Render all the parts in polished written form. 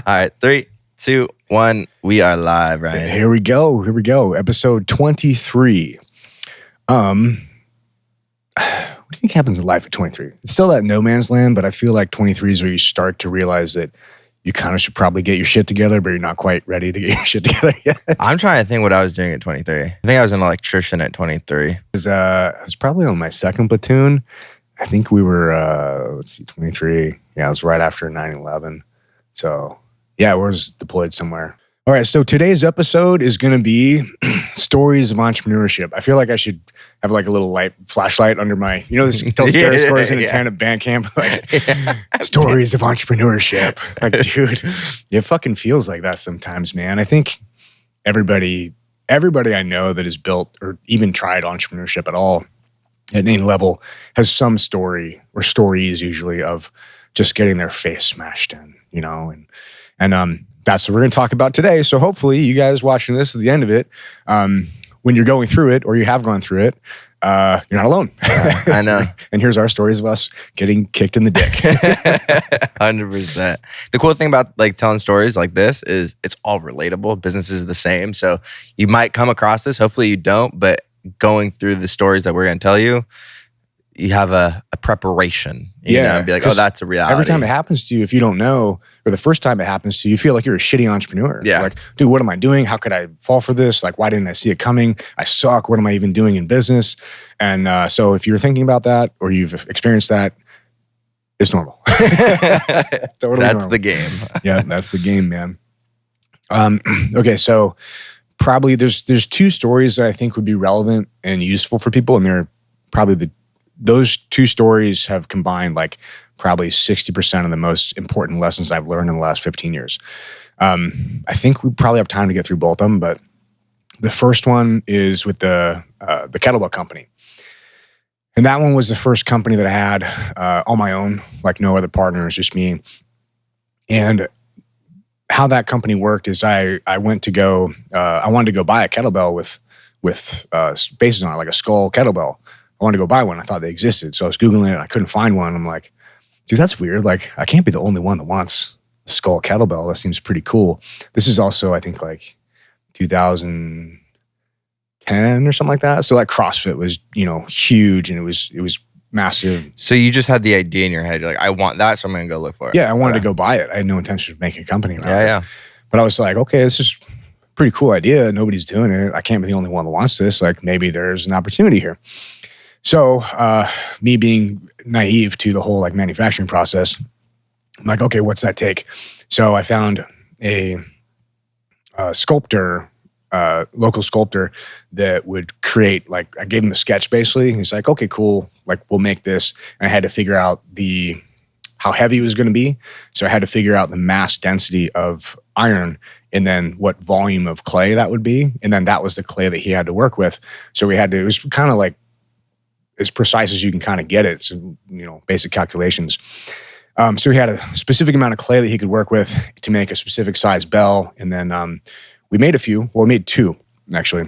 right, 3, 2, 1. We are live, Ryan. Here we go. Episode 23. What do you think happens in life at 23? It's still that no man's land, but I feel like 23 is where you start to realize that you kind of should probably get your shit together, but you're not quite ready to get your shit together yet. I'm trying to think what I was doing at 23. I think I was an electrician at 23. I was probably on my second platoon. I think we were, 23. Yeah, it was right after 9/11. So, yeah, we was deployed somewhere. All right, so today's episode is going to be stories of entrepreneurship. I feel like I should have like a little flashlight under my, those scary stories in a tent at band camp, like stories of entrepreneurship. Like, dude, it fucking feels like that sometimes, man. I think everybody I know that has built or even tried entrepreneurship at all at any level has some story or stories usually of just getting their face smashed in, and that's what we're going to talk about today. So hopefully you guys watching this at the end of it, when you're going through it or you have gone through it, you're not alone. I know. And here's our stories of us getting kicked in the dick. 100%. The cool thing about like telling stories like this is it's all relatable. Business is the same. So you might come across this. Hopefully you don't. But going through the stories that we're going to tell you, you have a preparation, and be like, oh, that's a reality. Every time it happens to you, if you don't know, or the first time it happens to you, you feel like you're a shitty entrepreneur. Yeah. Like, dude, what am I doing? How could I fall for this? Like, why didn't I see it coming? I suck. What am I even doing in business? And so if you're thinking about that or you've experienced that, it's normal. Totally that's normal. the game. Yeah, that's the game, man. Okay, so probably there's two stories that I think would be relevant and useful for people, and they're probably those two stories have combined like probably 60% of the most important lessons I've learned in the last 15 years. I think we probably have time to get through both of them, but the first one is with the kettlebell company. And that one was the first company that I had on my own, like no other partners, just me. And how that company worked is I wanted to go buy a kettlebell with bases on it, like a skull kettlebell. I wanted to go buy one. I thought they existed. So I was Googling it. I couldn't find one. I'm like, dude, that's weird. Like, I can't be the only one that wants a skull kettlebell. That seems pretty cool. This is also, I think, like 2010 or something like that. So like CrossFit was, huge, and it was massive. So you just had the idea in your head. You're like, I want that, so I'm going to go look for it. Yeah, I wanted to go buy it. I had no intention of making a company around it. Yeah. But I was like, okay, this is a pretty cool idea. Nobody's doing it. I can't be the only one that wants this. Like, maybe there's an opportunity here. So me being naive to the whole like manufacturing process, I'm like, okay, what's that take? So I found a sculptor, local sculptor that would create, like, I gave him a sketch basically. He's like, okay, cool. Like, we'll make this. And I had to figure out how heavy it was going to be. So I had to figure out the mass density of iron and then what volume of clay that would be. And then that was the clay that he had to work with. So it was kind of like, as precise as you can kind of get it. So, basic calculations. So he had a specific amount of clay that he could work with to make a specific size bell. And then we made a few. Well, we made two, actually.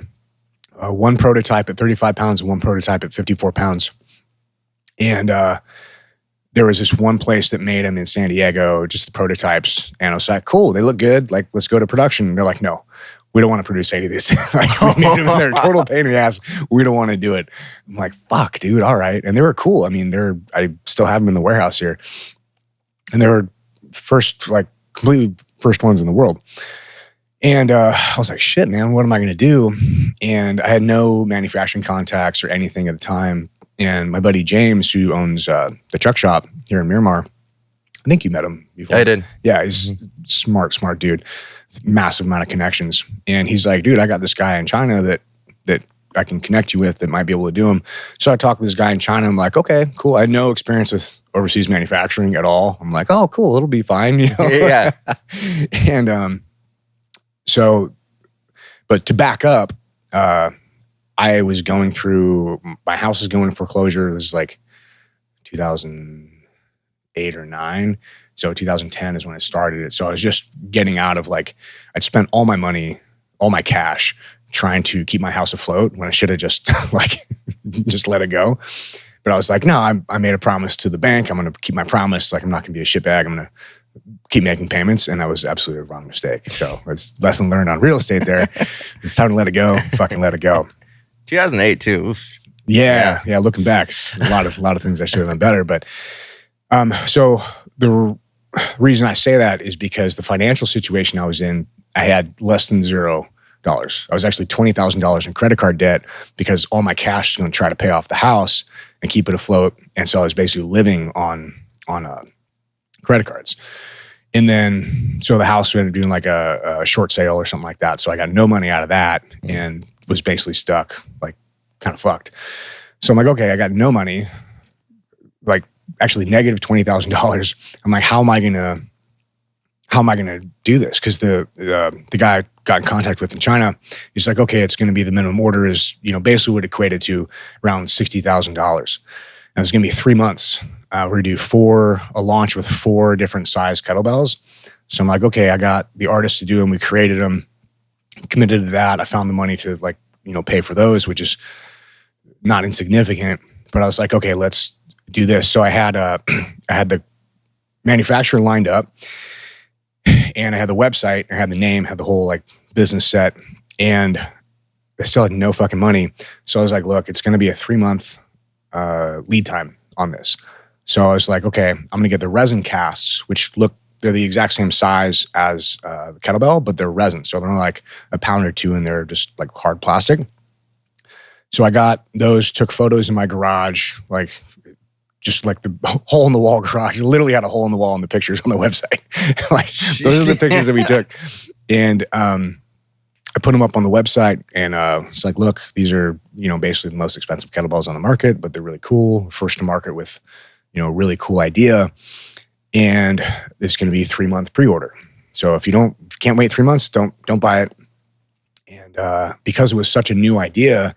One prototype at 35 pounds and one prototype at 54 pounds. And there was this one place that made them in San Diego, just the prototypes. And I was like, cool, they look good. Like, let's go to production. And they're like, no. We don't want to produce any of these. Like, we made them, they're a total pain in the ass. We don't want to do it. I'm like, fuck, dude, all right. And they were cool. I mean, I still have them in the warehouse here. And they were completely first ones in the world. And I was like, shit, man, what am I going to do? And I had no manufacturing contacts or anything at the time. And my buddy James, who owns the truck shop here in Miramar, I think you met him before. I did. Yeah, he's smart dude. Massive amount of connections. And he's like, dude, I got this guy in China that I can connect you with that might be able to do them. So I talked to this guy in China. I'm like, okay, cool. I had no experience with overseas manufacturing at all. I'm like, oh, cool. It'll be fine. Yeah. And but to back up, I was going through, my house was going in foreclosure. This is like 2008 or 9. So 2010 is when I started it. So I was just getting out of I'd spent all my money, all my cash trying to keep my house afloat when I should have just just let it go. But I was like, no, I made a promise to the bank. I'm going to keep my promise. Like, I'm not going to be a shitbag. I'm going to keep making payments, and that was absolutely the wrong mistake. So it's lesson learned on real estate there. It's time to let it go. Fucking let it go. 2008 too. Oof. Yeah. Looking back, a lot of things I should have done better. But so the reason I say that is because the financial situation I was in, I had less than $0. I was actually $20,000 in credit card debt because all my cash was going to try to pay off the house and keep it afloat. And so I was basically living on credit cards. And then, so the house ended up doing like a short sale or something like that. So I got no money out of that and was basically stuck, like kind of fucked. So I'm like, okay, I got no money, like actually negative $20,000. I'm like, how am I gonna do this? Because the guy I got in contact with in China, he's like, okay, it's gonna be the minimum order is, basically what equated to around $60,000. And it's gonna be 3 months. We're gonna do a launch with 4 different size kettlebells. So I'm like, okay, I got the artists to do them. We created them, committed to that. I found the money to pay for those, which is not insignificant. But I was like, okay, let's do this. So I had the manufacturer lined up, and I had the website, I had the name, had the whole business set, and I still had no fucking money. So I was like, look, it's going to be a 3-month lead time on this. So I was like, okay, I'm going to get the resin casts, which they're the exact same size as the kettlebell, but they're resin. So they're only like a pound or 2, and they're just like hard plastic. So I got those, took photos in my garage, just like the hole in the wall garage. It literally had a hole in the wall in the pictures on the website. Those are the pictures that we took. And I put them up on the website, and it's like, look, these are, basically the most expensive kettlebells on the market, but they're really cool. First to market with, a really cool idea. And it's going to be a 3-month pre-order. So if you can't wait 3 months, don't buy it. And because it was such a new idea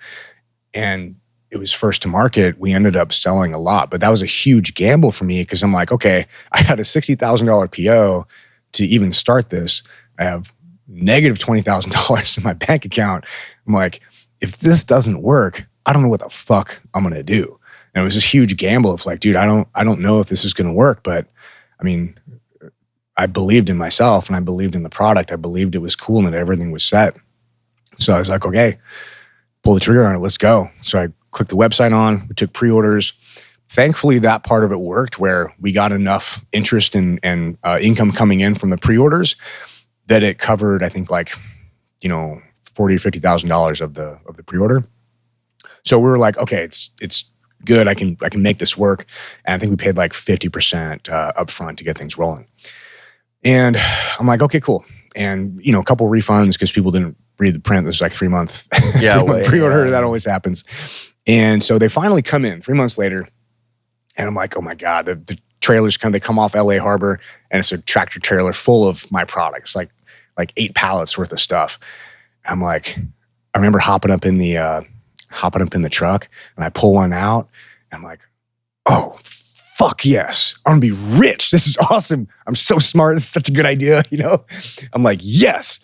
and it was first to market, we ended up selling a lot. But that was a huge gamble for me because I'm like, okay, I had a $60,000 PO to even start this. I have negative $20,000 in my bank account. I'm like, if this doesn't work, I don't know what the fuck I'm going to do. And it was this huge gamble of like, dude, I don't know if this is going to work, but I mean, I believed in myself and I believed in the product. I believed it was cool and that everything was set. So I was like, okay, pull the trigger on it. Let's go. So I clicked the website on, we took pre-orders. Thankfully, that part of it worked where we got enough interest and income coming in from the pre-orders that it covered, I think $40,000 or $50,000 of the pre-order. So we were like, okay, it's good. I can make this work. And I think we paid 50% upfront to get things rolling. And I'm like, okay, cool. And a couple refunds because people didn't read the print. There's 3-month pre-order. Yeah. That always happens. And so they finally come in 3 months later, and I'm like, oh my God, the trailers they come off LA Harbor, and it's a tractor trailer full of my products, like 8 pallets worth of stuff. I'm like, I remember hopping up in the truck, and I pull one out, and I'm like, oh, fuck yes. I'm gonna be rich. This is awesome. I'm so smart. This is such a good idea, I'm like, yes.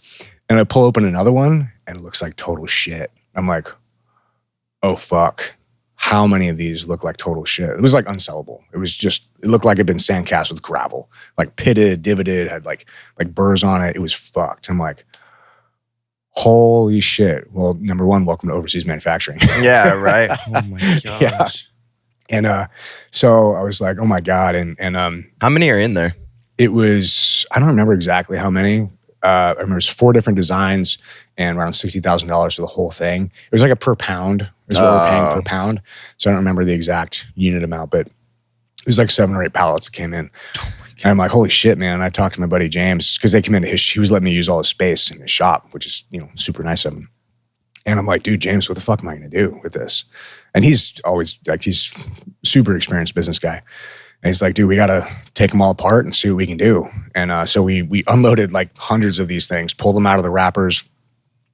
And I pull open another one, and it looks like total shit. I'm like, oh fuck. How many of these look like total shit? It was unsellable. It looked like it'd been sandcast with gravel, pitted, divoted, had like burrs on it. It was fucked. I'm like, holy shit. Well, number one, welcome to overseas manufacturing. Yeah, right. Oh my gosh. Yeah. And so I was like, oh my God. And how many are in there? It was, I don't remember exactly how many. I remember it was 4 different designs and around $60,000 for the whole thing. It was a per pound is what we're paying per pound. So I don't remember the exact unit amount, but it was 7 or 8 pallets that came in. And I'm like, holy shit, man. I talked to my buddy James because they came into he was letting me use all his space in his shop, which is, super nice of him. And I'm like, dude, James, what the fuck am I going to do with this? And he's always he's super experienced business guy. And he's like, dude, we got to take them all apart and see what we can do. And so we unloaded hundreds of these things, pulled them out of the wrappers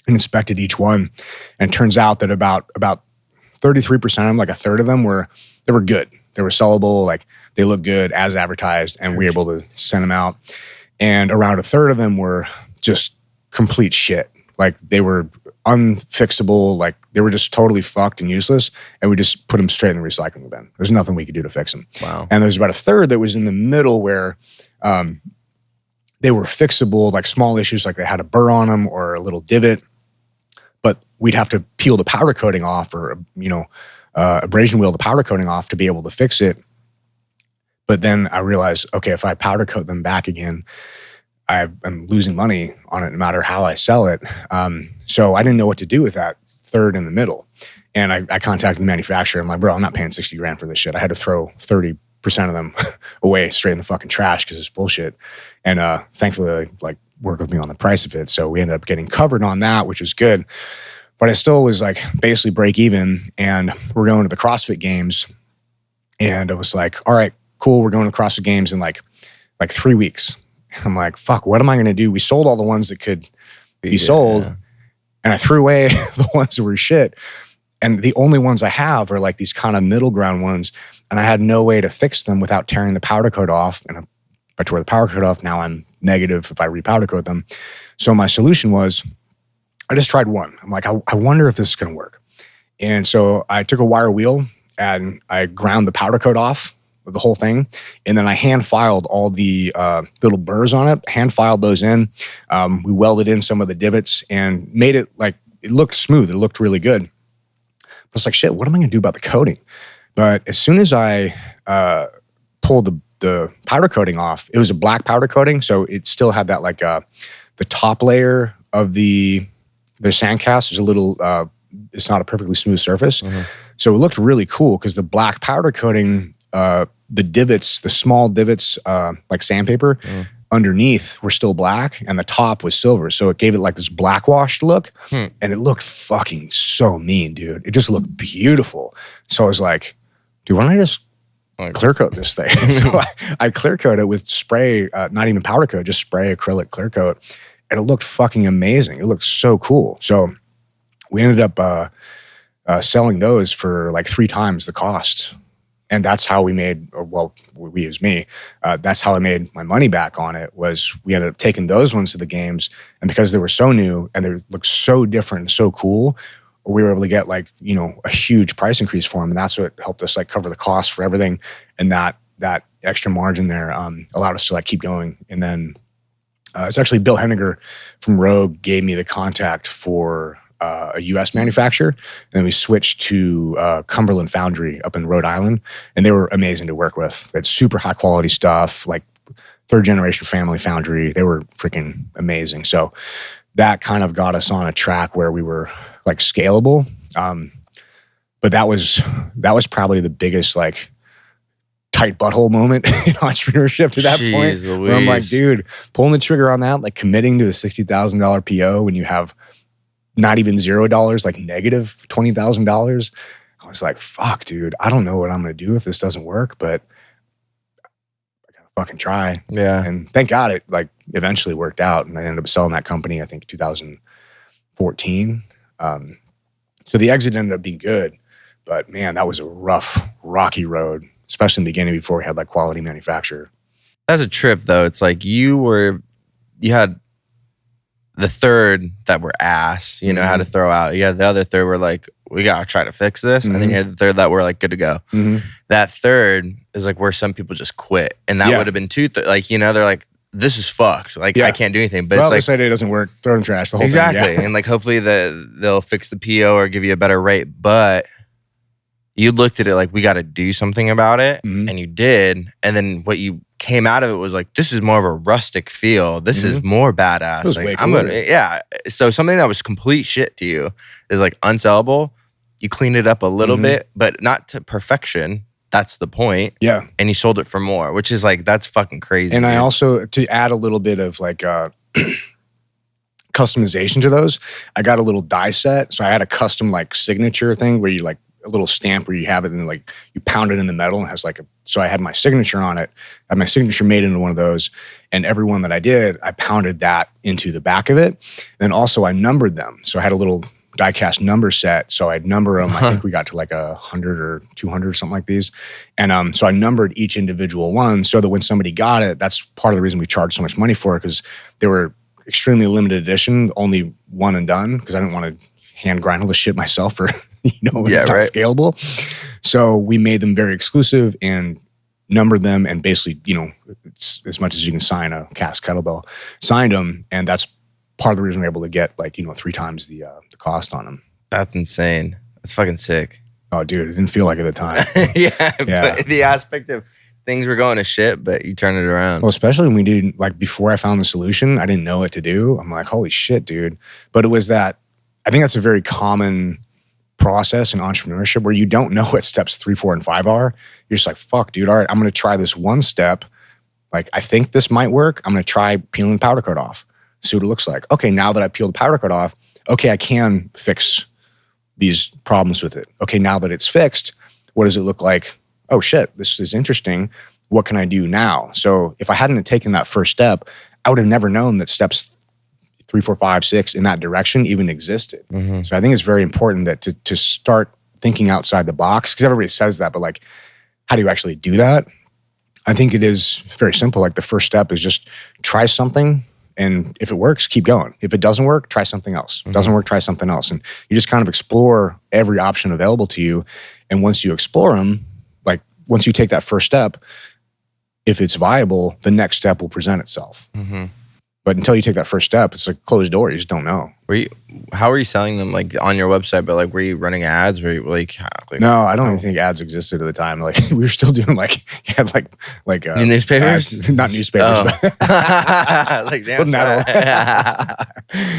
and inspected each one. And it turns out that about 33% of them, a third of them they were good. They were sellable, they looked good as advertised, and we were able to send them out. And around a third of them were just complete shit. They were unfixable, they were just totally fucked and useless, and we just put them straight in the recycling bin. There's nothing we could do to fix them. Wow. And there's about a third that was in the middle where they were fixable, like small issues, like they had a burr on them or a little divot, but we'd have to peel the powder coating off, or, abrasion wheel the powder coating off to be able to fix it. But then I realized, okay, if I powder coat them back again, I'm losing money on it no matter how I sell it. So I didn't know what to do with that third in the middle. And I contacted the manufacturer. I'm like, bro, I'm not paying 60 grand for this shit. I had to throw 30% of them away straight in the fucking trash because it's bullshit. And thankfully, they like worked with me on the price of it. So we ended up getting covered on that, which was good. But I still was like basically break even. And we're going to the CrossFit Games. And I was like, all right, cool. We're going to CrossFit Games in like 3 weeks. I'm like, fuck, what am I going to do? We sold all the ones that could be sold. And I threw away the ones that were shit. And the only ones I have are like these kind of middle ground ones. And I had no way to fix them without tearing the powder coat off. And if I tore the powder coat off, now I'm negative if I repowder coat them. So my solution was, I just tried one. I'm like, I wonder if this is going to work. And so I took a wire wheel and I ground the powder coat off of the whole thing. And then I hand filed all the little burrs on it, hand filed those in. We welded in some of the divots and made it like, it looked smooth. It looked really good. I was like, shit, what am I going to do about the coating? But as soon as I pulled the powder coating off, it was a black powder coating. So it still had that like the top layer of the sandcast is a little, it's not a perfectly smooth surface. Mm-hmm. So it looked really cool because the black powder coating, the divots, the small divots, like sandpaper, underneath were still black and the top was silver. So it gave it like this blackwashed look and it looked fucking so mean, dude. It just looked beautiful. So I was like, dude, why don't I just clear coat this thing? So I clear coat it with spray, not even powder coat, just spray acrylic clear coat. And it looked fucking amazing. It looked so cool. So we ended up selling those for like 3 times the cost. And that's how we made, or well, we as me, that's how I made my money back on it, was we ended up taking those ones to the games. And because they were so new and they looked so different and so cool, we were able to get like, a huge price increase for them. And that's what helped us like cover the cost for everything. And that extra margin there allowed us to like keep going. And then it's actually Bill Henniger from Rogue gave me the contact for a U.S. manufacturer, and then we switched to Cumberland Foundry up in Rhode Island, and they were amazing to work with. They had super high quality stuff, like 3rd generation family foundry. They were freaking amazing. So that kind of got us on a track where we were like scalable. But that was probably the biggest like tight butthole moment in entrepreneurship to that point. Louise. Where I'm like, dude, pulling the trigger on that, like committing to a $60,000 PO when you have not even $0, like negative $20,000. I was like, fuck, dude, I don't know what I'm going to do if this doesn't work, but I got to fucking try. Yeah. And thank God it like eventually worked out. And I ended up selling that company, I think 2014. So the exit ended up being good, but man, that was a rough, rocky road, especially in the beginning before we had like quality manufacturer. That's a trip though. It's like you had the third that were ass, how to throw out. You had the other third were like, we got to try to fix this. And then you had the third that were like, good to go. That third is like where some people just quit. And that would have been they're like, this is fucked. Like, I can't do anything. But it's like, say it doesn't work, throw it in the trash, the whole thing. Exactly. And like, hopefully they'll fix the PO or give you a better rate. But you looked at it like, we got to do something about it. And you did. And then what you came out of it was like, this is more of a rustic feel. This is more badass. It was like, way cooler. So something that was complete shit to you is like unsellable. You cleaned it up a little bit, but not to perfection. That's the point. Yeah. And you sold it for more, which is like, that's fucking crazy. And dude. I also, to add a little bit of like customization to those, I got a little die set. So I had a custom like signature thing where you like a little stamp where you have it and like you pound it in the metal and it has like so I had my signature on it. I had my signature made into one of those. And every one that I did, I pounded that into the back of it. And then also I numbered them. So I had a little die cast number set. So I'd number them. I think we got to like 100 or 200 or something like these. And so I numbered each individual one so that when somebody got it, that's part of the reason we charged so much money for it, because they were extremely limited edition, only one and done, because I didn't want to hand grind all the shit myself or, it's not scalable. So we made them very exclusive and numbered them, and basically, it's as much as you can sign a cast kettlebell, signed them. And that's part of the reason we're able to get 3 times the cost on them. That's insane. That's fucking sick. Oh, dude, it didn't feel like it at the time. Yeah. But the aspect of things were going to shit, but you turn it around. Well, especially when we did, before I found the solution, I didn't know what to do. I'm like, holy shit, dude. But it was that, I think that's a very common process in entrepreneurship where you don't know what steps 3, 4, and 5 are. You're just like, fuck, dude, all right, I'm going to try this one step. I think this might work. I'm going to try peeling the powder coat off, see what it looks like. Okay, now that I peel the powder coat off, okay, I can fix these problems with it. Okay, now that it's fixed, what does it look like? Oh shit, this is interesting. What can I do now? So if I hadn't taken that first step, I would have never known that steps 3, 4, 5, 6 in that direction even existed. Mm-hmm. So I think it's very important that to start thinking outside the box, because everybody says that, but how do you actually do that? I think it is very simple. The first step is just try something. And if it works, keep going. If it doesn't work, try something else. If it doesn't work, try something else. And you just kind of explore every option available to you. And once you explore them, once you take that first step, if it's viable, the next step will present itself. Mm-hmm. But until you take that first step, it's like closed door. You just don't know. How are you selling them on your website? But were you running ads? Were you No, I don't even think ads existed at the time. We were still doing you had newspapers? Ads, not newspapers, but damn.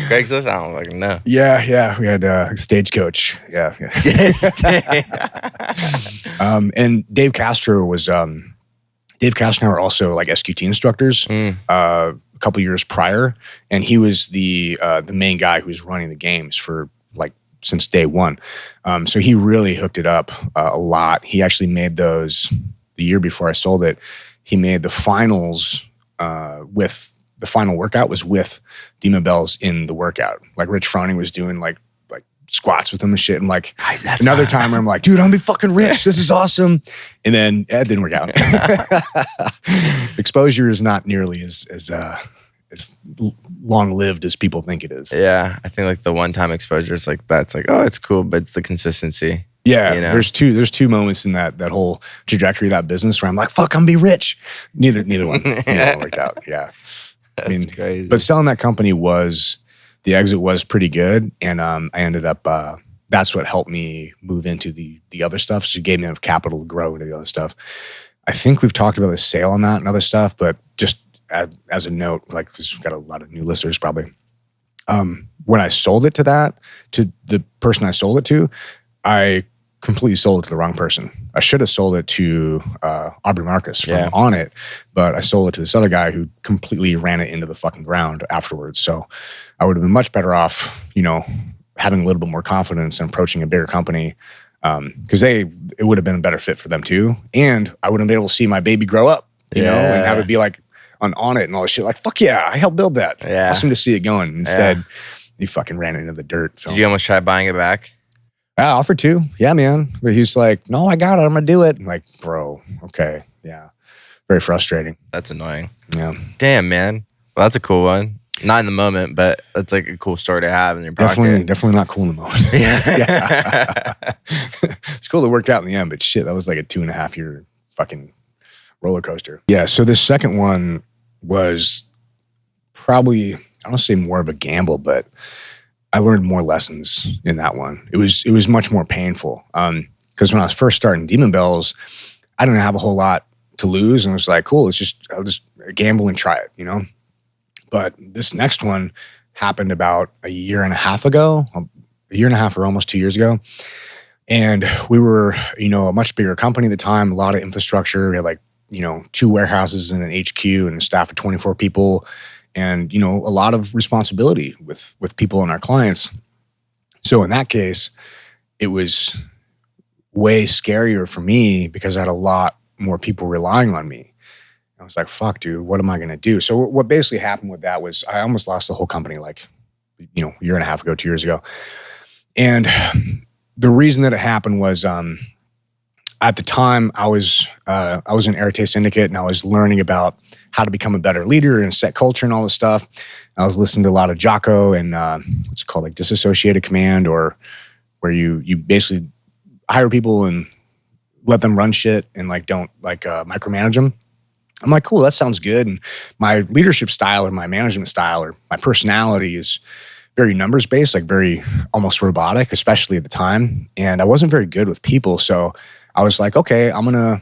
Craigslist? I don't fucking know. Yeah. We had Stagecoach. Yeah. And Dave Castro was Dave Castro and I were also SQT instructors. A couple years prior, and he was the main guy who was running the games for since day one. So he really hooked it up a lot. He actually made those the year before I sold it. He made the finals with the final workout was with Dima Bells in the workout. Rich Froning was doing squats with him and shit. And another time where I'm like, dude, I'm gonna be fucking rich. This is awesome. And then it didn't work out. Exposure is not nearly as long lived as people think it is. Yeah. I think the one-time exposure is that's oh, it's cool, but it's the consistency. Yeah. There's two moments in that whole trajectory of that business where I'm like, fuck, I'm gonna be rich. Neither one worked out. Yeah. That's crazy. But selling that company the exit was pretty good, and I ended up. That's what helped me move into the other stuff. So it gave me enough capital to grow into the other stuff. I think we've talked about the sale on that and other stuff, but just as a note, because we've got a lot of new listeners probably. When I sold it to the person I sold it to, I completely sold it to the wrong person. I should have sold it to Aubrey Marcus from On It, but I sold it to this other guy who completely ran it into the fucking ground afterwards. So I would have been much better off, having a little bit more confidence and approaching a bigger company, because it would have been a better fit for them too. And I would have been able to see my baby grow up, you know, and have it be on it and all this shit. Fuck yeah, I helped build that. Yeah. Awesome to see it going. Instead, you fucking ran it into the dirt. So. Did you almost try buying it back? I offered to. Yeah, man. But he's like, no, I got it. I'm going to do it. I'm like, bro, okay. Yeah. Very frustrating. That's annoying. Yeah. Damn, man. Well, that's a cool one. Not in the moment, but that's a cool story to have in your pocket. Definitely not cool in the moment. Yeah. It's cool it worked out in the end, but shit, that was a 2.5 year fucking roller coaster. Yeah. So this second one was probably, I don't say more of a gamble, but I learned more lessons in that one. It was much more painful. Because when I was first starting Demon Bells, I didn't have a whole lot to lose, and it was like, cool, I'll just gamble and try it, But this next one happened about a year and a half or almost 2 years ago. And we were, a much bigger company at the time, a lot of infrastructure. We had 2 warehouses and an HQ and a staff of 24 people. And, a lot of responsibility with people and our clients. So in that case, it was way scarier for me because I had a lot more people relying on me. I was like, fuck, dude, what am I going to do? So what basically happened with that was I almost lost the whole company a year and a half ago, 2 years ago. And the reason that it happened was at the time I was in Arete Syndicate, and I was learning about how to become a better leader and set culture and all this stuff. I was listening to a lot of Jocko and what's it called, disassociated command, or where you basically hire people and let them run shit and like don't like micromanage them. I'm like, cool, that sounds good. And my leadership style or my management style or my personality is very numbers based, like very almost robotic, especially at the time. And I wasn't very good with people. So I was like, okay, I'm going to,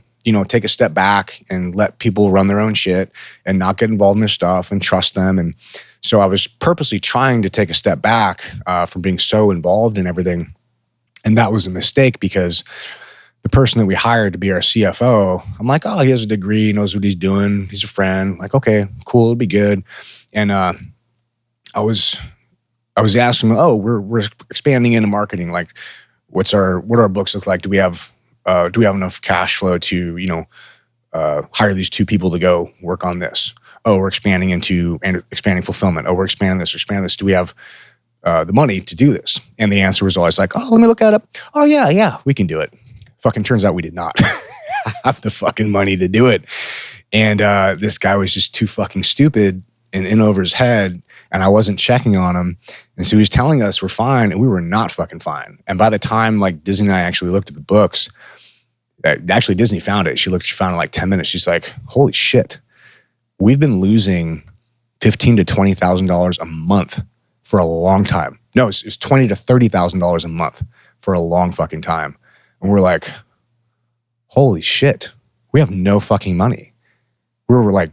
take a step back and let people run their own shit and not get involved in their stuff and trust them. And so I was purposely trying to take a step back from being so involved in everything. And that was a mistake because the person that we hired to be our CFO, I'm like, oh, he has a degree, he knows what he's doing. He's a friend. Like, okay, cool, it'll be good. And I was asking him, oh, we're expanding into marketing. Like, what do our books look like? Do we have enough cash flow to, hire these 2 people to go work on this? Oh, we're expanding fulfillment. Oh, we're expanding this. Do we have the money to do this? And the answer was always like, oh, let me look at it. Oh, yeah, we can do it. Fucking turns out we did not have the fucking money to do it. And this guy was just too fucking stupid and in over his head. And I wasn't checking on him. And so he was telling us we're fine, and we were not fucking fine. And by the time like Disney and I actually looked at the books, actually Disney found it. She found it in like 10 minutes. She's like, holy shit, we've been losing $15,000 to $20,000 a month for a long time. No, it's $20,000 to $30,000 a month for a long fucking time. And we're like, holy shit, we have no fucking money. We were like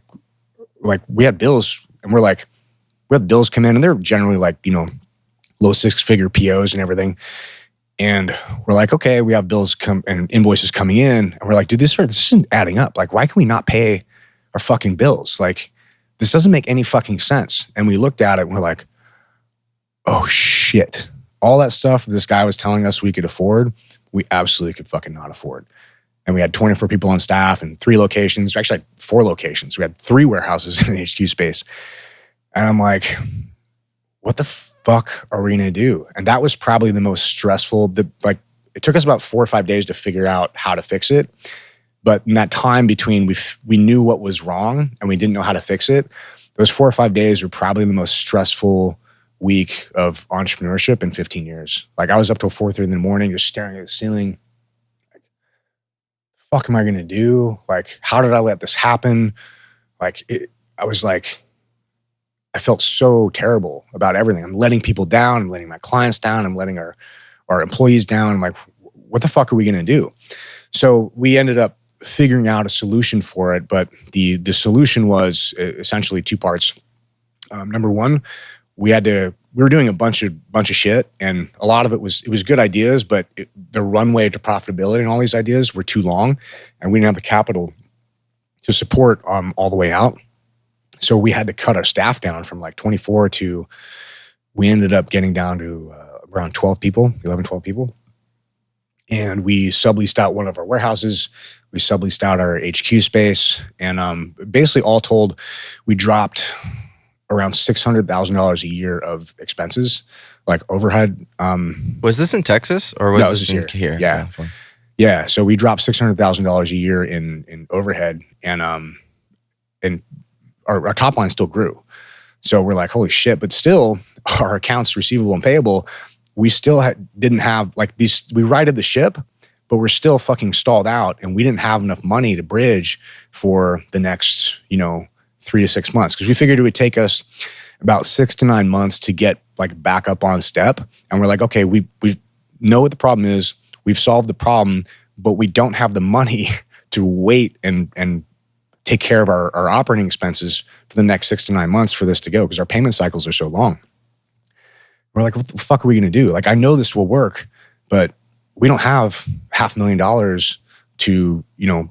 we had bills, and we had bills come in, and they're generally like, low 6-figure POs and everything. And we're like, okay, we have bills and invoices coming in. And we're like, dude, this isn't adding up. Like, why can we not pay our fucking bills? Like, this doesn't make any fucking sense. And we looked at it and we're like, oh shit. All that stuff this guy was telling us we could afford, we absolutely could fucking not afford. And we had 24 people on staff and 3 locations. We actually had 4 locations. We had 3 warehouses in the HQ space. And I'm like, what the fuck are we going to do? And that was probably the most stressful. It took us about 4 or 5 days to figure out how to fix it. But in that time between, we knew what was wrong and we didn't know how to fix it. Those 4 or 5 days were probably the most stressful week of entrepreneurship in 15 years. Like, I was up till 4:30 in the morning, just staring at the ceiling. Like, the fuck am I going to do? Like, how did I let this happen? I felt so terrible about everything. I'm letting people down. I'm letting my clients down. I'm letting our employees down. I'm like, what the fuck are we going to do? So we ended up figuring out a solution for it. But the solution was essentially 2 parts. Number one, we were doing a bunch of shit, and a lot of it was good ideas, but the runway to profitability and all these ideas were too long, and we didn't have the capital to support all the way out. So we had to cut our staff down from like 24 to, we ended up getting down to around 12 people. And we subleased out one of our warehouses. We subleased out our HQ space. And basically all told, we dropped around $600,000 a year of expenses, like overhead. Was this in Texas or was this here? Yeah. Yeah. So we dropped $600,000 a year in overhead, and our top line still grew. So we're like, holy shit. But still, our accounts receivable and payable, we still didn't have like these, we righted the ship, but we're still fucking stalled out, and we didn't have enough money to bridge for the next, 3 to 6 months. Because we figured it would take us about 6 to 9 months to get like back up on step. And we're like, okay, we know what the problem is. We've solved the problem, but we don't have the money to wait and take care of our operating expenses for the next 6 to 9 months for this to go, because our payment cycles are so long. We're like, what the fuck are we going to do? Like, I know this will work, but we don't have $500,000 to,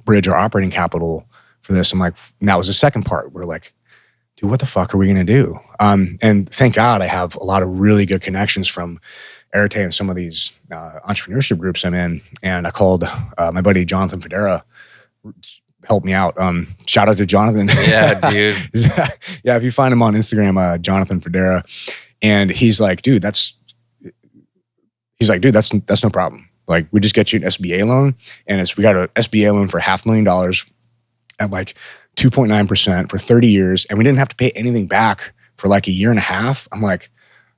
bridge our operating capital for this. I'm like, and that was the second part. We're like, dude, what the fuck are we going to do? And thank God I have a lot of really good connections from Arete and some of these entrepreneurship groups I'm in. And I called my buddy Jonathan Federa, help me out. Shout out to Jonathan. Yeah, dude. Yeah, if you find him on Instagram, Jonathan Federa. And he's like, dude, that's no problem. Like, we just get you an SBA loan, and we got an SBA loan for $500,000 at like 2.9% for 30 years. And we didn't have to pay anything back for like a year and a half. I'm like,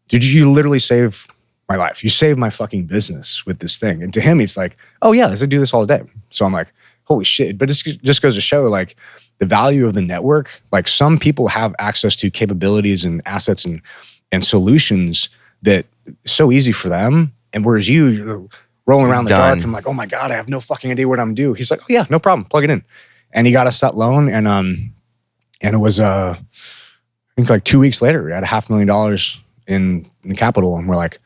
dude, you literally save my life. You saved my fucking business with this thing. And to him, he's like, oh yeah, I do this all day. So I'm like, holy shit. But it just goes to show like the value of the network. Like some people have access to capabilities and assets and solutions that so easy for them. And whereas you're rolling around the dark, I'm like, oh my God, I have no fucking idea what I'm gonna do. He's like, oh yeah, no problem, plug it in. And he got us that loan. And it was, I think like 2 weeks later, we had $500,000 in capital. And we're like,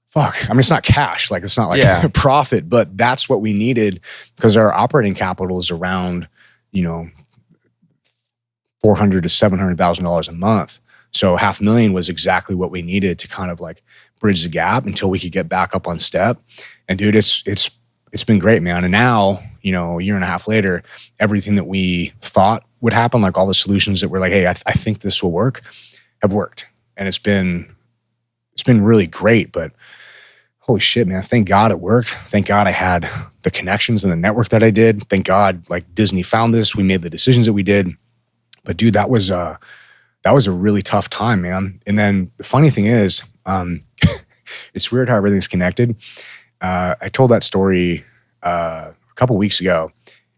fuck. I mean, it's not cash. Like, it's not like a profit, but that's what we needed because our operating capital is around, $400,000 to $700,000 a month. So $500,000 was exactly what we needed to kind of like bridge the gap until we could get back up on step. And dude, it's been great, man. And now, a year and a half later, everything that we thought would happen, like all the solutions that were like, hey, I think this will work, have worked. And it's been really great, but holy shit, man. Thank God it worked. Thank God I had the connections and the network that I did. Thank God like Disney found this. We made the decisions that we did. But dude, that was a really tough time, man. And then the funny thing is, it's weird how everything's connected. I told that story a couple weeks ago,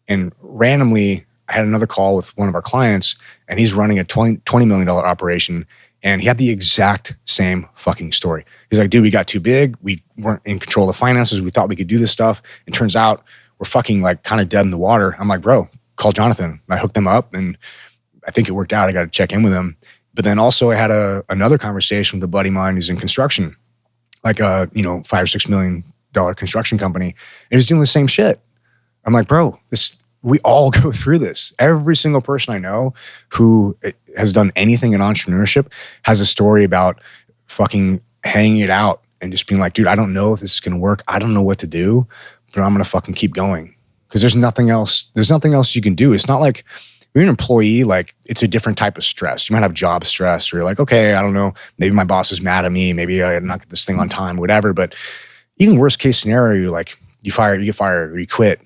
and randomly I had another call with one of our clients, and he's running a $20 million operation, and he had the exact same fucking story. He's like, dude, we got too big. We weren't in control of the finances. We thought we could do this stuff. It turns out we're fucking like kind of dead in the water. I'm like, bro, call Jonathan. And I hooked them up, and I think it worked out. I got to check in with him. But then also I had another conversation with a buddy of mine who's in construction, like a, $5 or $6 million construction company. And he was doing the same shit. I'm like, bro, we all go through this. Every single person I know who has done anything in entrepreneurship has a story about fucking hanging it out and just being like, dude, I don't know if this is going to work. I don't know what to do, but I'm going to fucking keep going. Because there's nothing else you can do. It's not like when you're an employee, like it's a different type of stress. You might have job stress, or you're like, okay, I don't know, maybe my boss is mad at me, maybe I did not get this thing on time, whatever. But even worst case scenario, you're like, you get fired, or you quit.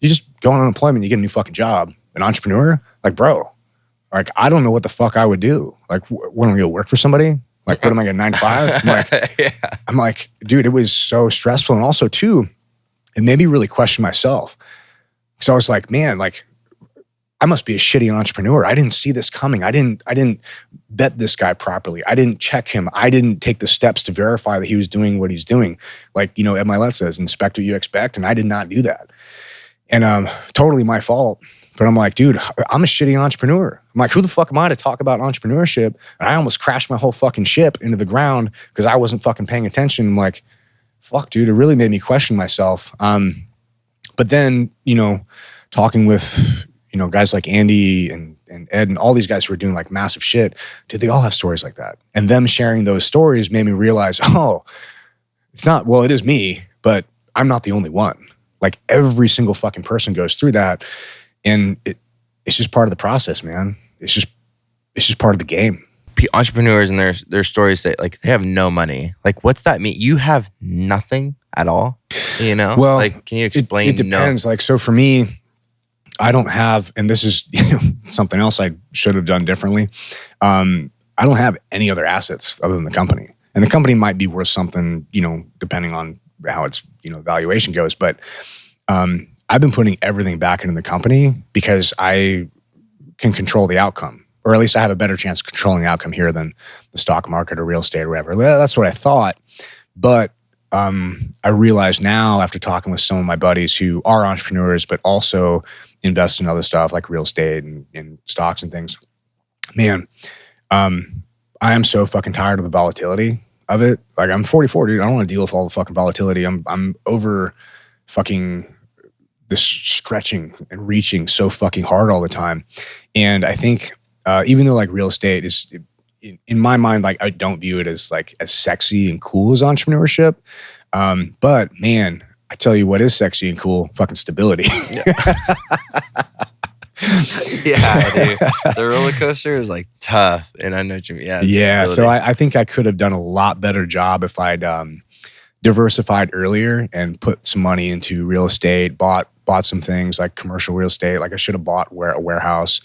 You just go on unemployment, you get a new fucking job. An entrepreneur, like, bro, like I don't know what the fuck I would do. Like, when am I gonna work for somebody? Like, what am I gonna 9 to 5? I'm like, dude, it was so stressful. And also too, it made me really question myself. So I was like, man, like, I must be a shitty entrepreneur. I didn't see this coming. I didn't vet this guy properly. I didn't check him. I didn't take the steps to verify that he was doing what he's doing. Like, Ed Milet says, inspect what you expect. And I did not do that. And totally my fault. But I'm like, dude, I'm a shitty entrepreneur. I'm like, who the fuck am I to talk about entrepreneurship? And I almost crashed my whole fucking ship into the ground because I wasn't fucking paying attention. I'm like, fuck, dude, it really made me question myself. But then, talking with guys like Andy and Ed and all these guys who are doing like massive shit, dude, they all have stories like that. And them sharing those stories made me realize, it is me, but I'm not the only one. Like every single fucking person goes through that. And it's just part of the process, man. It's just part of the game. Entrepreneurs and their stories say like they have no money. Like, what's that mean? You have nothing at all, Well, like, can you explain? It depends. Like, so for me, I don't have, and this is something else I should have done differently. I don't have any other assets other than the company, and the company might be worth something, depending on how its valuation goes. But I've been putting everything back into the company because I can control the outcome, or at least I have a better chance of controlling the outcome here than the stock market or real estate or whatever. That's what I thought, but I realize now after talking with some of my buddies who are entrepreneurs, but also invest in other stuff like real estate and stocks and things. Man, I am so fucking tired of the volatility of it. Like, I'm 44, dude. I don't want to deal with all the fucking volatility. I'm over fucking this stretching and reaching so fucking hard all the time. And I think even though like real estate is, in my mind, like I don't view it as like as sexy and cool as entrepreneurship. But man, I tell you what is sexy and cool, fucking stability. Yeah, dude. The roller coaster is like tough. And I know what you mean. Yeah. So I think I could have done a lot better job if I'd diversified earlier and put some money into real estate, bought some things like commercial real estate. Like I should have bought a warehouse.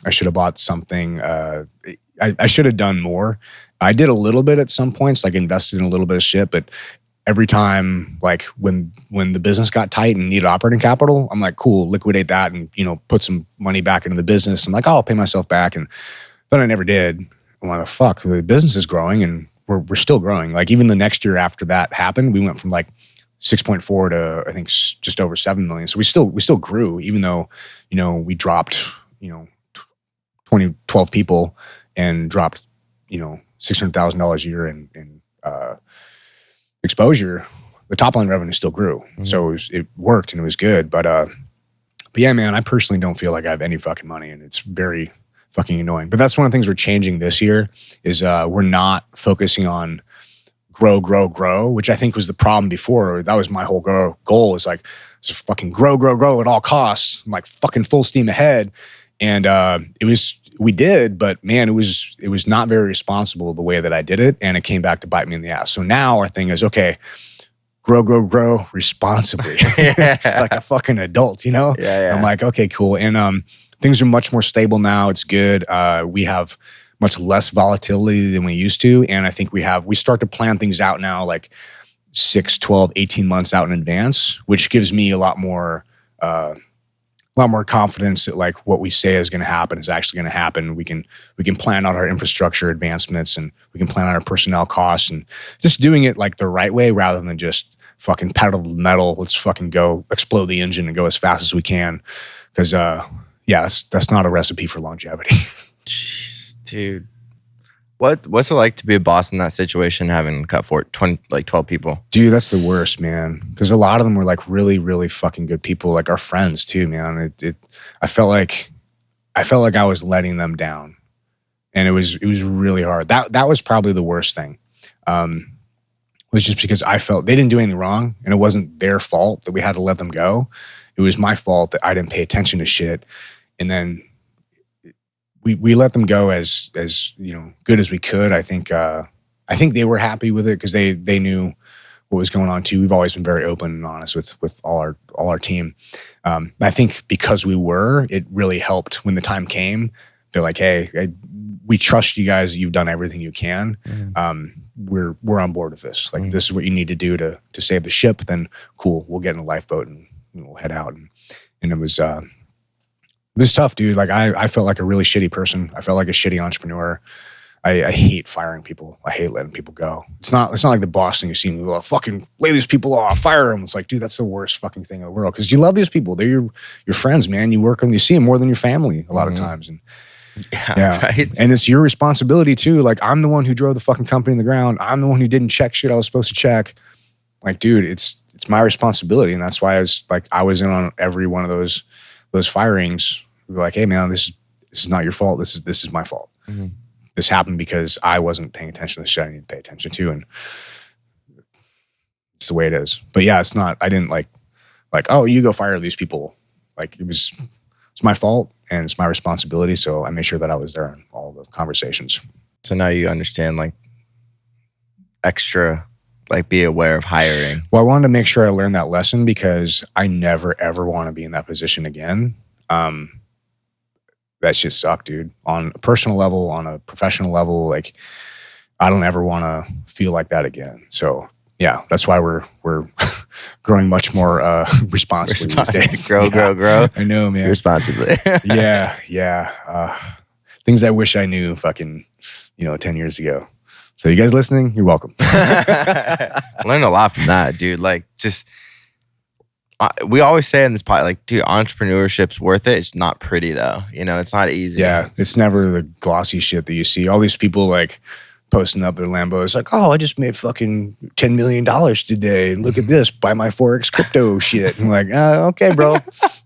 I should have bought something, I should have done more. I did a little bit at some points, like invested in a little bit of shit, but every time, like when the business got tight and needed operating capital, I'm like, cool, liquidate that and, put some money back into the business. I'm like, oh, I'll pay myself back. And then I never did. I'm like, fuck, the business is growing and we're still growing. Like even the next year after that happened, we went from like 6.4 to I think just over 7 million. So we still grew, even though, we dropped, 12 people and dropped, $600,000 a year in exposure. The top line revenue still grew. Mm-hmm. So it worked and it was good. But yeah, man, I personally don't feel like I have any fucking money, and it's very fucking annoying. But that's one of the things we're changing this year is we're not focusing on grow, which I think was the problem before. That was my whole goal is like, just fucking grow at all costs. I'm like fucking full steam ahead. And we did, but man, it was not very responsible the way that I did it. And it came back to bite me in the ass. So now our thing is, okay, grow responsibly. Like a fucking adult, Yeah. I'm like, okay, cool. And things are much more stable now. It's good. We have much less volatility than we used to. And I think we start to plan things out now like 6, 12, 18 months out in advance, which gives me a lot more confidence that like what we say is going to happen is actually going to happen. We can plan out our infrastructure advancements, and we can plan out our personnel costs, and just doing it like the right way rather than just fucking pedal to the metal. Let's fucking go explode the engine and go as fast as we can. Because that's not a recipe for longevity. Jeez, dude. What's it like to be a boss in that situation, having cut for 12 people? Dude, that's the worst, man. Because a lot of them were like really, really fucking good people, like our friends too, man. I felt like I was letting them down, and it was really hard. That was probably the worst thing. Was just because I felt they didn't do anything wrong, and it wasn't their fault that we had to let them go. It was my fault that I didn't pay attention to shit, and then we let them go as good as we could. I think they were happy with it because they knew what was going on too. We've always been very open and honest with all our team. I think because it really helped when the time came. They're like, hey, we trust you guys. You've done everything you can. Mm-hmm. We're on board with this. Like, this is what you need to do to save the ship. Then cool, we'll get in a lifeboat and we'll head out. And it was tough, dude. Like I felt like a really shitty person. I felt like a shitty entrepreneur. I hate firing people. I hate letting people go. It's not like the boss thing you see me fucking lay these people off, fire them. It's like, dude, that's the worst fucking thing in the world. Because you love these people. They're your friends, man. You work with them. You see them more than your family a lot of times. And yeah. Right. And it's your responsibility too. Like, I'm the one who drove the fucking company in the ground. I'm the one who didn't check shit I was supposed to check. Like, dude, it's my responsibility. And that's why I was in on every one of those firings. We were like, hey man, this is not your fault. This is my fault. Mm-hmm. This happened because I wasn't paying attention to the shit I need to pay attention to. And it's the way it is. But yeah, it's not, I didn't like, oh, you go fire these people. Like, it's my fault and it's my responsibility. So I made sure that I was there in all the conversations. So now you understand, like, extra, like, be aware of hiring. Well, I wanted to make sure I learned that lesson because I never, ever want to be in that position again. That shit sucked, dude. On a personal level, on a professional level, like, I don't ever want to feel like that again. So yeah, that's why we're growing much more responsibly these days. Grow. I know, man. Responsibly. Yeah. Things I wish I knew fucking 10 years ago. So you guys listening, you're welcome. Learned a lot from that, dude. Like, just we always say in this pod, like, dude, entrepreneurship's worth it. It's not pretty though. It's not easy. Yeah, it's never the glossy shit that you see. All these people like posting up their Lambos, like, oh, I just made fucking $10 million today. Look at this, buy my Forex crypto shit. I'm like, okay, bro.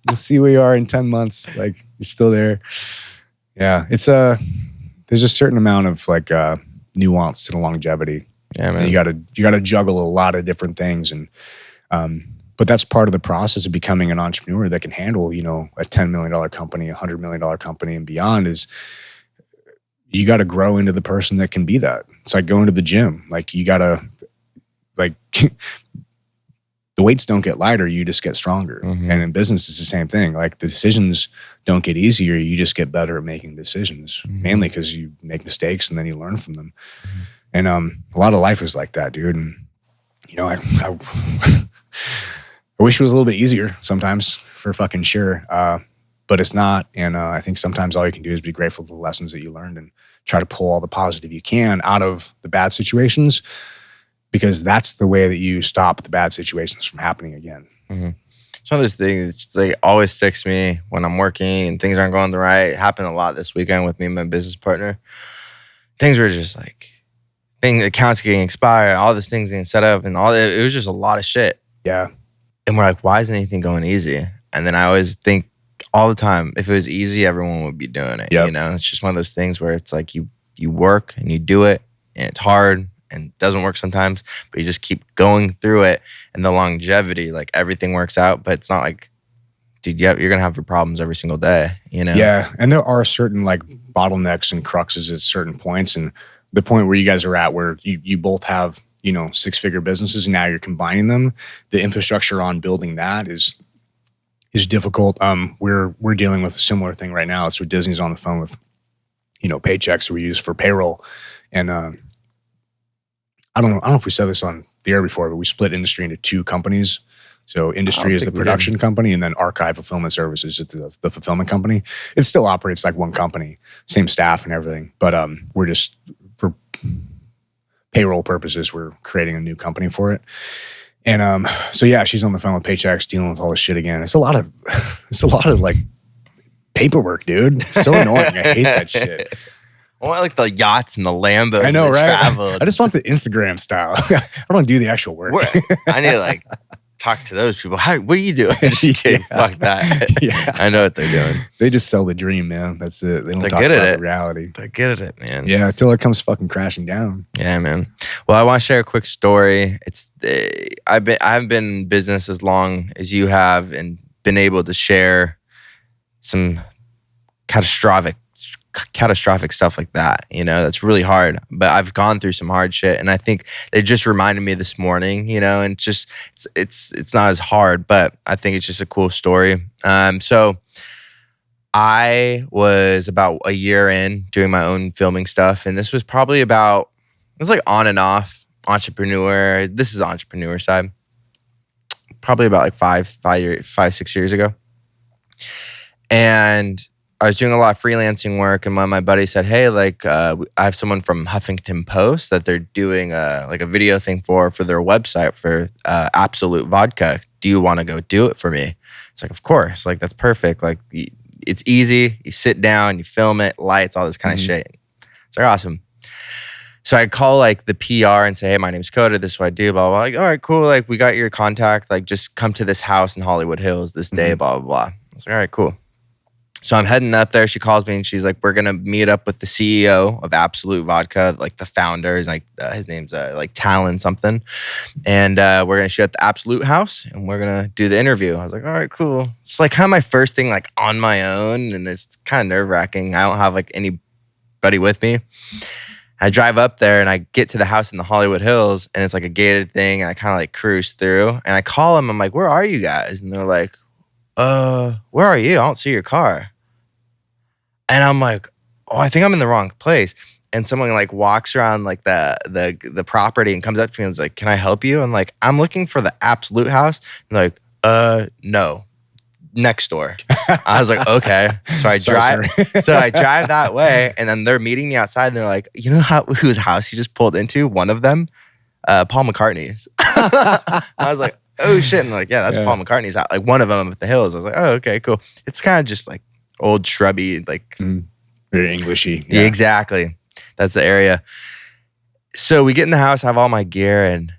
We'll see where you are in 10 months. Like, you're still there. Yeah, it's there's a certain amount of like nuance to the longevity. Yeah, man. You gotta juggle a lot of different things, and but that's part of the process of becoming an entrepreneur that can handle, a $10 million company, $100 million company and beyond. Is you got to grow into the person that can be that. It's like going to the gym. Like, you got to, like, the weights don't get lighter, you just get stronger. Mhm. And in business, it's the same thing. Like the decisions don't get easier, you just get better at making decisions, Mhm. mainly because you make mistakes and then you learn from them. Mhm. And a lot of life is like that, dude. And I I wish it was a little bit easier sometimes, for fucking sure. But it's not. And I think sometimes all you can do is be grateful for the lessons that you learned and try to pull all the positive you can out of the bad situations, because that's the way that you stop the bad situations from happening again. Mhm. It's one of those things that just, like, always sticks to me when I'm working and things aren't going the right. It happened a lot this weekend with me and my business partner. Things were just like, accounts getting expired, all these things getting set up, and it was just a lot of shit. Yeah. And we're like, why isn't anything going easy? And then I always think all the time, if it was easy, everyone would be doing it. Yep. You know, it's just one of those things where it's like you work and you do it, and it's hard and it doesn't work sometimes, but you just keep going through it, and the longevity, like everything works out. But it's not like, dude, you're gonna have your problems every single day. You know? Yeah. And there are certain like bottlenecks and cruxes at certain points. And the point where you guys are at, where you both have, 6-figure businesses, and now you're combining them, the infrastructure on building that is difficult. We're dealing with a similar thing right now. So Disney's on the phone with, paychecks that we use for payroll. And I don't know if we said this on the air before, but we split industry into 2 companies. So industry is the production company, and then Archive Fulfillment Services is the fulfillment company. It still operates like one company, same staff and everything. But we're just, for payroll purposes, we're creating a new company for it. And so yeah, she's on the phone with paychecks, dealing with all this shit again. It's a lot of like paperwork, dude. It's so annoying. I hate that shit. I want like the yachts and the Lambos. I know, and the right? travel. I just want the Instagram style. I don't do the actual work. I need to like talk to those people. What are you doing? Just kidding. Fuck that. Yeah. I know what they're doing. They just sell the dream, man. That's it. They don't They're talk good at about it. the reality. They're good at it, man. Yeah, until it comes fucking crashing down. Yeah, man. Well, I want to share a quick story. It's I haven't been in business as long as you have, and been able to share some catastrophic stuff like that. That's really hard. But I've gone through some hard shit, and I think they just reminded me this morning. And it's not as hard, but I think it's just a cool story. So I was about a year in doing my own filming stuff, and this was probably about, it was like on and off entrepreneur. This is entrepreneur side. Probably about like 6 years ago. And I was doing a lot of freelancing work, and one of my buddies said, hey, like I have someone from Huffington Post that they're doing a video thing for their website for Absolute Vodka. Do you want to go do it for me? It's like, of course. Like, that's perfect. Like, it's easy. You sit down, you film it, lights, all this kind of shit. It's like, awesome. So I call like the PR and say, hey, my name's Kota. This is what I do, blah, blah, blah. Like, all right, cool. Like, we got your contact. Like, just come to this house in Hollywood Hills this day, blah, blah, blah. I was like, all right, cool. So I'm heading up there. She calls me and she's like, we're going to meet up with the CEO of Absolute Vodka, like the founder. Is like his name's like Talon something. And we're going to shoot at the Absolute House, and we're going to do the interview. I was like, all right, cool. It's like kind of my first thing like on my own, and it's kind of nerve wracking. I don't have like anybody with me. I drive up there and I get to the house in the Hollywood Hills, and it's like a gated thing, and I kind of like cruise through, and I call them. I'm like, where are you guys? And they're like, where are you? I don't see your car. And I'm like, oh, I think I'm in the wrong place. And someone like walks around like the property and comes up to me and is like, can I help you? And like, I'm looking for the Absolute House. And like, no, next door. I was like, okay. So I drive. So I drive that way, and then they're meeting me outside, and they're like, you know whose house you just pulled into? One of them, Paul McCartney's. I was like, oh shit. And they're like, yeah, that's Paul McCartney's house. Like one of them at the hills. I was like, oh, okay, cool. It's kind of just like old shrubby, like very Englishy. Yeah, exactly. That's the area. So we get in the house, I have all my gear, and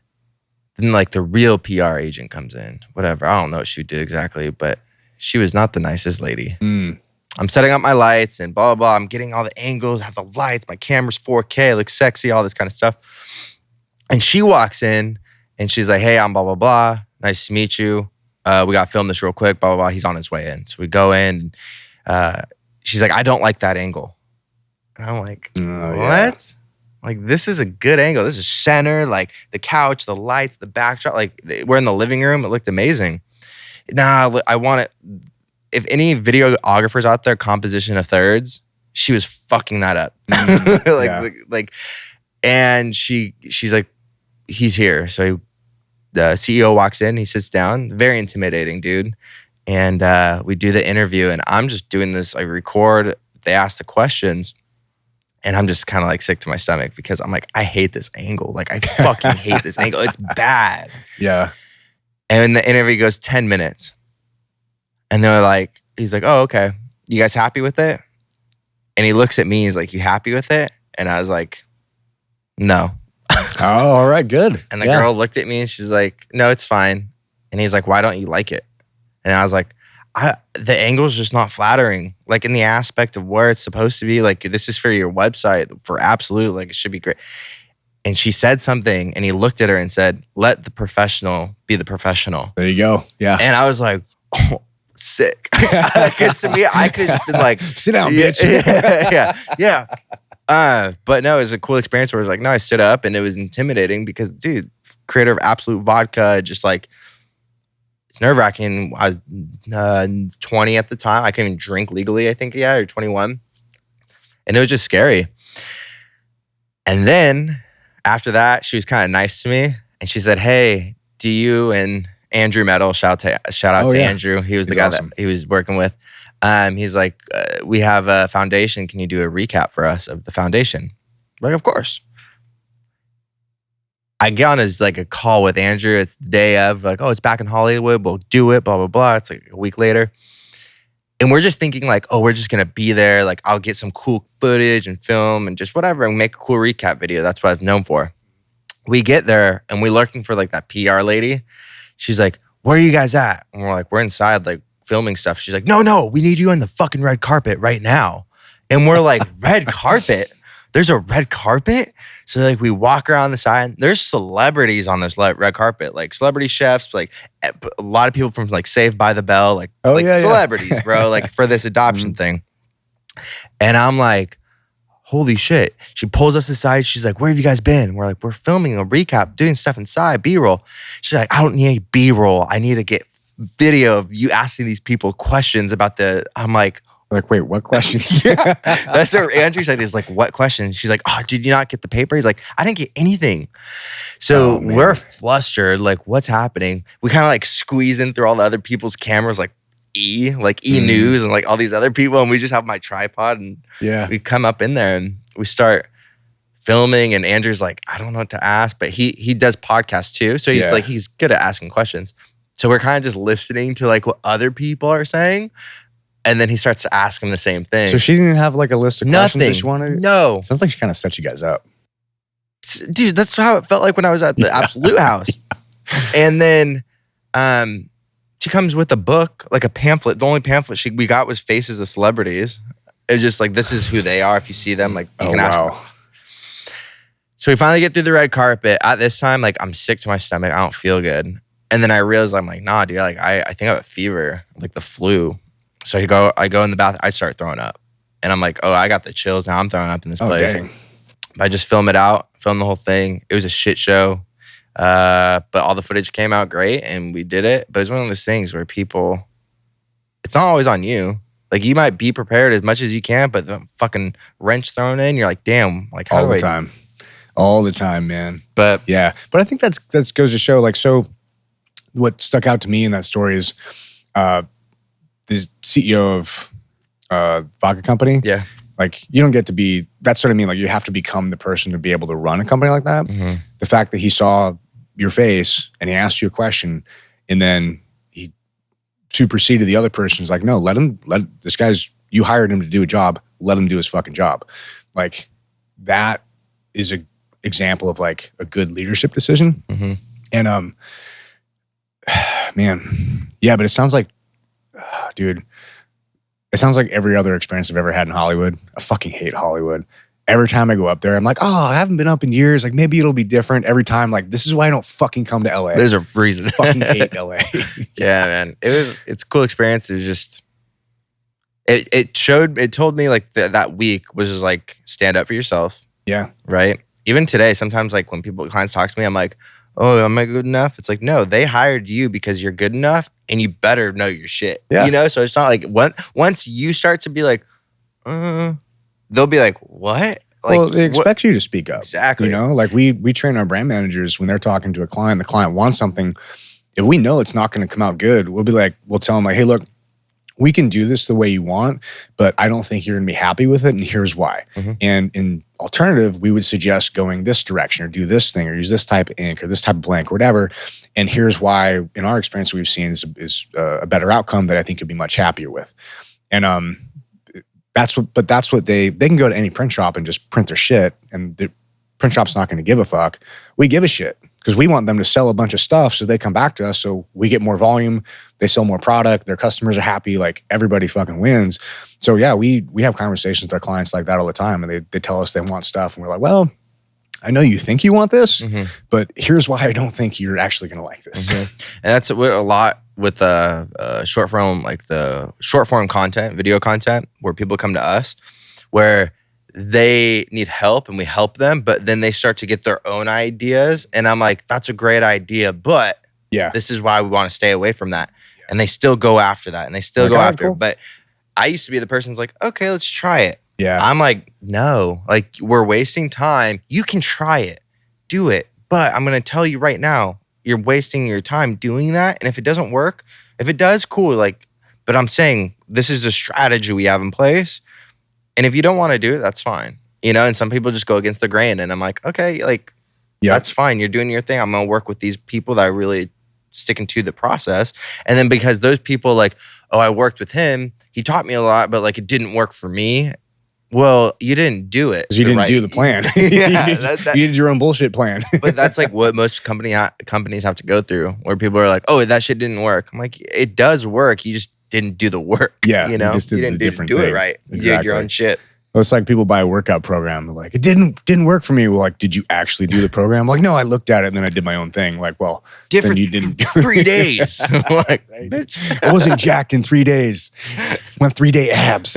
then like the real PR agent comes in. Whatever. I don't know what she did exactly, but she was not the nicest lady. I'm setting up my lights and blah, blah, blah. I'm getting all the angles, I have the lights, my camera's 4K, looks sexy, all this kind of stuff. And she walks in and she's like, hey, I'm blah, blah, blah. Nice to meet you. We got to film this real quick, blah, blah, blah. He's on his way in. So we go in. She's like, I don't like that angle. And I'm like, what? Like, this is a good angle. This is center, like the couch, the lights, the backdrop. Like, we're in the living room. It looked amazing. Nah, I want it. If any videographers out there, composition of thirds, she was fucking that up. And she's like, he's here. So the CEO walks in, he sits down, very intimidating, dude. And we do the interview, and I'm just doing this. I record, they ask the questions, and I'm just kind of like sick to my stomach because I'm like, I hate this angle. Like, I fucking hate this angle. It's bad. Yeah. And the interview goes 10 minutes. And they're like, he's like, oh, okay. You guys happy with it? And he looks at me, he's like, you happy with it? And I was like, no. Oh, all right, good. And the girl looked at me and she's like, no, it's fine. And he's like, why don't you like it? And I was like, the angle's just not flattering. Like, in the aspect of where it's supposed to be, like, this is for your website, for absolute, like, it should be great. And she said something, and he looked at her and said, let the professional be the professional. There you go. Yeah. And I was like, oh, sick. Because to me, I could have been like, sit down, bitch. Yeah. But no, it was a cool experience where it was like, no, I stood up, and it was intimidating because, dude, creator of Absolute Vodka, just like, it's nerve-wracking. I was 20 at the time. I couldn't even drink legally, I think, or 21. And it was just scary. And then after that, she was kind of nice to me. And she said, hey, do you and Andrew Metal, shout out to Andrew. He was the guy awesome. That he was working with. He's like, we have a foundation. Can you do a recap for us of the foundation? I'm like, of course. I get on a call with Andrew. It's the day of, like, oh, it's back in Hollywood. We'll do it, blah, blah, blah. It's like a week later. And we're just thinking like, oh, we're just going to be there. Like, I'll get some cool footage and film and just whatever and make a cool recap video. That's what I've known for. We get there and we're looking for like that PR lady. She's like, where are you guys at? And we're like, we're inside like filming stuff. She's like, no, we need you on the fucking red carpet right now. And we're like, red carpet? There's a red carpet? So like we walk around the side. There's celebrities on this red carpet, like celebrity chefs, like a lot of people from like Saved by the Bell, like celebrities, bro, like for this adoption thing. And I'm like, holy shit. She pulls us aside. She's like, where have you guys been? We're like, we're filming a recap, doing stuff inside, B-roll. She's like, I don't need B-roll. I need to get video of you asking these people questions about the, I'm like, wait, what questions? Yeah. That's what Andrew said. He's like, what questions? She's like, oh, did you not get the paper? He's like, I didn't get anything. So we're flustered. Like, what's happening? We kind of like squeeze in through all the other people's cameras, like E News and like all these other people. And we just have my tripod and we come up in there and we start filming. And Andrew's like, I don't know what to ask, but he does podcasts too. So he's like, he's good at asking questions. So we're kind of just listening to like what other people are saying. And then he starts to ask him the same thing. So she didn't have like a list of questions that she wanted? No. Sounds like she kind of set you guys up. Dude, that's how it felt like when I was at the Absolute House. And then she comes with a book, like a pamphlet. The only pamphlet we got was faces of celebrities. It's just like, this is who they are. If you see them, like you can ask them. So we finally get through the red carpet. At this time, like I'm sick to my stomach. I don't feel good. And then I realized, I'm like, nah, dude, like I think I have a fever, like the flu. So I go in the bathroom, I start throwing up. And I'm like, oh, I got the chills now. I'm throwing up in this place. Dang. I just film the whole thing. It was a shit show. But all the footage came out great and we did it. But it's one of those things where people, it's not always on you. Like you might be prepared as much as you can, but the fucking wrench thrown in, you're like, damn, like how all the time, man. But yeah, but I think that goes to show, like, so what stuck out to me in that story is the CEO of vodka company. Yeah. Like you don't get to be, that's what I mean. Like you have to become the person to be able to run a company like that. Mm-hmm. The fact that he saw your face and he asked you a question and then he superseded the other person is like, no, let this guy's, you hired him to do a job. Let him do his fucking job. Like that is a example of like a good leadership decision. Mm-hmm. And man, yeah, but it sounds like, dude, it sounds like every other experience I've ever had in Hollywood. I fucking hate Hollywood. Every time I go up there, I'm like, oh, I haven't been up in years. Like maybe it'll be different every time. Like this is why I don't fucking come to LA. There's a reason. I fucking hate LA. Yeah, man. It's a cool experience. It was just, it told me like that week was just like stand up for yourself. Yeah. Right. even today, sometimes like when clients talk to me, I'm like, oh, am I good enough? It's like, no, they hired you because you're good enough and you better know your shit. Yeah. You know? So it's not like once you start to be like, they'll be like, what? Like, well, they expect you to speak up. Exactly. You know, like we train our brand managers when they're talking to a client, the client wants something. If we know it's not going to come out good, we'll tell them like, hey, look, we can do this the way you want, but I don't think you're going to be happy with it. And here's why. And in alternative, we would suggest going this direction or do this thing or use this type of ink or this type of blank or whatever. And here's why, in our experience, we've seen is a better outcome that I think you'll be much happier with. And that's what they can go to any print shop and just print their shit, and the print shop's not going to give a fuck. We give a shit because we want them to sell a bunch of stuff so they come back to us, so we get more volume, they sell more product, their customers are happy, like everybody fucking wins. So yeah, we have conversations with our clients like that all the time, and they tell us they want stuff, and we're like, well, I know you think you want this, but here's why I don't think you're actually going to like this. And that's what a lot with short form, like the short form content, video content, where people come to us, where they need help and we help them, but then they start to get their own ideas. And I'm like, that's a great idea, but this is why we want to stay away from that. And they still go after that, and they still go after it. But I used to be the person who's like, okay, let's try it. Yeah. I'm like, no, like we're wasting time. You can try it, do it. But I'm going to tell you right now, you're wasting your time doing that. And if it doesn't work, if it does, cool. Like, but I'm saying this is a strategy we have in place. And if you don't want to do it, that's fine. You know, and some people just go against the grain. And I'm like, okay, like, that's fine. You're doing your thing. I'm going to work with these people that are really sticking to the process. And then because those people like, oh, I worked with him, he taught me a lot, but like it didn't work for me. Well, you didn't do it. Because you didn't do the plan. You did your own bullshit plan. But that's like what most companies have to go through, where people are like, oh, that shit didn't work. I'm like, it does work. You just didn't do the work. Yeah. You know, you didn't do it right. You did your own shit. Well, it's like people buy a workout program. They're like, it didn't work for me. Well, like, did you actually do the program? I'm like, no, I looked at it and then I did my own thing. Like, well, different. Then you didn't do 3 days. Like, bitch. I wasn't jacked in 3 days. Went 3-day abs.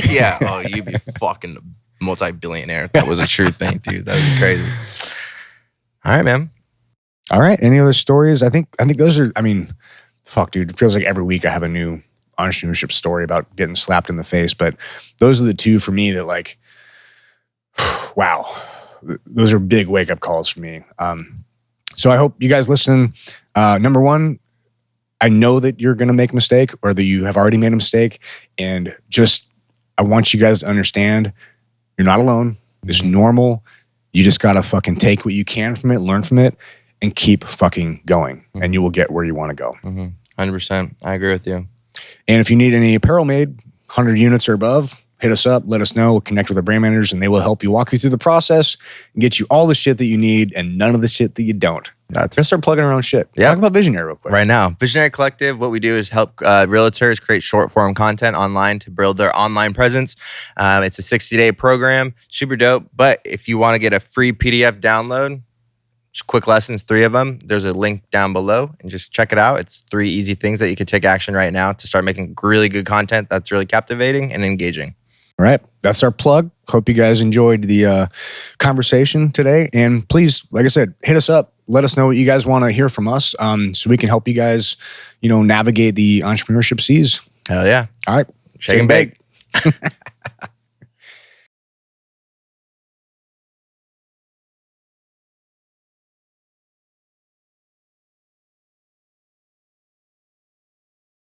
Yeah. Oh, you'd be fucking multi-billionaire. That was a true thing, dude. That was crazy. All right, man. All right. Any other stories? I think those are, I mean, fuck, dude. It feels like every week I have a new entrepreneurship story about getting slapped in the face. But those are the two for me that like, wow, those are big wake up calls for me. So I hope you guys listen. Number one, I know that you're going to make a mistake or that you have already made a mistake. And just, I want you guys to understand you're not alone. It's normal. You just got to fucking take what you can from it, learn from it, and keep fucking going. And you will get where you want to go. 100%. I agree with you. And if you need any apparel made, 100 units or above, hit us up, let us know. We'll connect with our brand managers and they will help you walk you through the process and get you all the shit that you need and none of the shit that you don't. We're gonna start plugging our own shit. Talk about Visionary real quick. Right now, Visionary Collective, what we do is help realtors create short form content online to build their online presence. It's a 60-day program, super dope. But if you want to get a free PDF download, just quick lessons, 3 of them. There's a link down below and just check it out. It's 3 easy things that you could take action right now to start making really good content that's really captivating and engaging. All right. That's our plug. Hope you guys enjoyed the conversation today. And please, like I said, hit us up. Let us know what you guys want to hear from us so we can help you guys, navigate the entrepreneurship seas. Hell yeah. All right. Shake and bake.